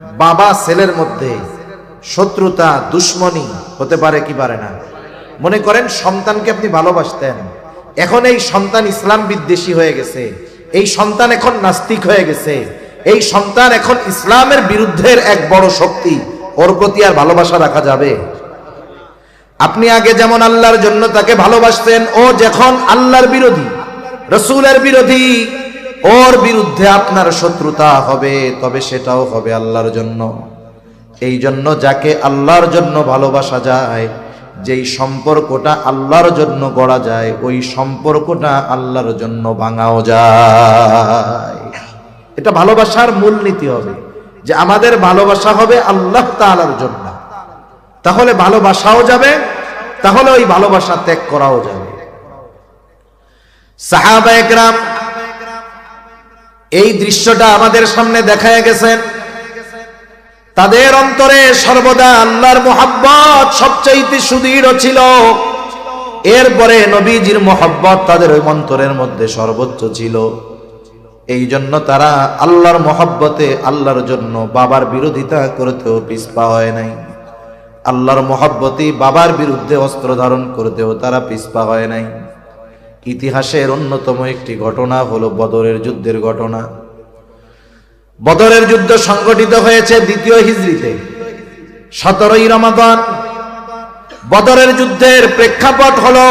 বাবা ছেলের মধ্যে শত্রুতা দুশ্মনী হতে পারে কি পারে না? মনে করেন সন্তানকে আপনি ভালোবাসতেন, এখন এই সন্তান ইসলাম বিদ্বেষী হয়ে গেছে, এই সন্তান এখন নাস্তিক হয়ে গেছে, এই সন্তান এখন ইসলামের বিরুদ্ধের এক বড় শক্তি, ওর প্রতি আর ভালোবাসা রাখা যাবে? আপনি আগে যেমন আল্লাহর জন্য তাকে ভালোবাসতেন, ও যখন আল্লাহর বিরোধী, রাসূলের বিরোধী, ওর বিরুদ্ধে আপনার শত্রুতা হবে, তবে সেটাও হবে আল্লাহর জন্য। এই জন্য যাকে আল্লাহর জন্য ভালোবাসা যায়, যেই সম্পর্কটা আল্লাহর জন্য গড়া যায়, ওই সম্পর্কটা আল্লাহর জন্য ভাঙাও যায়। এটা ভালোবাসার মূলনীতি হবে যে আমাদের ভালোবাসা হবে আল্লাহ তাআলার জন্য। তাহলে ভালোবাসাও যাবে, তাহলে ওই ভালোবাসা ত্যাগ করাও যাবে। সাহাবায়ে কেরাম এই দৃশ্যটা আমাদের সামনে দেখায় গেছেন। তাদের অন্তরে সর্বদা আল্লাহর মুহাব্বত সবচাইতে সুদৃঢ় ছিল। এরপরে নবীজির মুহাব্বত তাদের ওই অন্তরের মধ্যে সর্বোচ্চ ছিল। এই জন্য তারা আল্লাহর মুহাব্বতে আল্লাহর জন্য বাবার বিরোধিতা করতেও পিছপা হয় নাই। আল্লাহর মুহাব্বতে বাবার বিরুদ্ধে অস্ত্র ধারণ করতেও তারা পিছপা হয় নাই। ইতিহাসের অন্যতম একটি ঘটনা হলো বদরের যুদ্ধের ঘটনা। বদরের যুদ্ধ সংগঠিত হয়েছে ২য় হিজরিতে, ১৭ই রমাদান। বদরের যুদ্ধের প্রেক্ষাপট হলো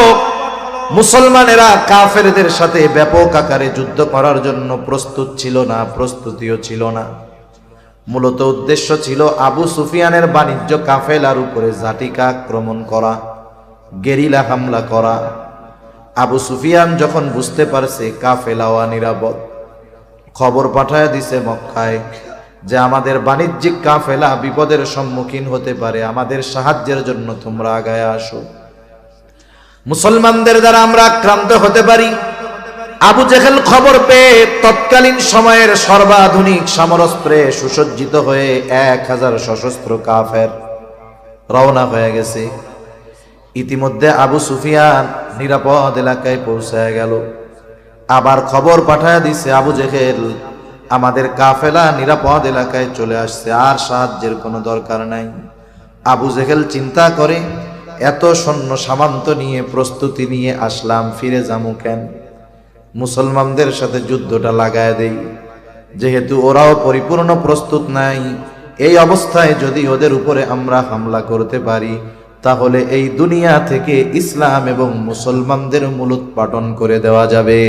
মুসলমানেরা কাফেরদের সাথে ব্যাপক আকারে যুদ্ধ করার জন্য প্রস্তুত ছিল না, প্রস্তুতিও ছিল না। মূলত উদ্দেশ্য ছিল আবু সুফিয়ানের বাণিজ্য কাফেলার উপরে ঝাটিকা আক্রমণ করা, গেরিলা হামলা করা। আবু সুফিয়ান যখন বুঝতে পারছে কাফেলাওয়া নিরাপদ, খবর পাঠায় দিছে মক্কায় যে আমাদের বাণিজ্যিক কাফেলা বিপদের সম্মুখীন হতে পারে, আমাদের সাহায্যের জন্য তোমরা আগায় আসো, মুসলমানদের দ্বারা আমরা আক্রান্ত হতে পারি। আবু জেহেল খবর পেয়ে তৎকালীন সময়ের সর্বাধুনিক সমরাস্ত্রে সুসজ্জিত হয়ে ১,০০০ সশস্ত্র কাফের রওনা হয়ে গেছে। ইতিমধ্যে আবু সুফিয়ান নিরাপদ এলাকায় পৌঁছায় গেল। আবার খবর পাঠায় দিছে আবু জেহেল আমাদের কাফেলা নিরাপদ এলাকায় চলে আসছে, আর সাহায্যের কোনো দরকার নাই। আবু জেহেল চিন্তা করে, এত সৈন্য সামন্ত নিয়ে প্রস্তুতি নিয়ে আসলাম, ফিরে যামু কেন? মুসলমানদের সাথে যুদ্ধটা লাগায় দেই, যেহেতু ওরাও পরিপূর্ণ প্রস্তুত নাই। এই অবস্থায় যদি ওদের উপরে আমরা হামলা করতে পারি, তাহলে এই দুনিয়া থেকে ইসলাম এবং মুসলমানদের মূলোৎপাটন করে দেওয়া যাবে।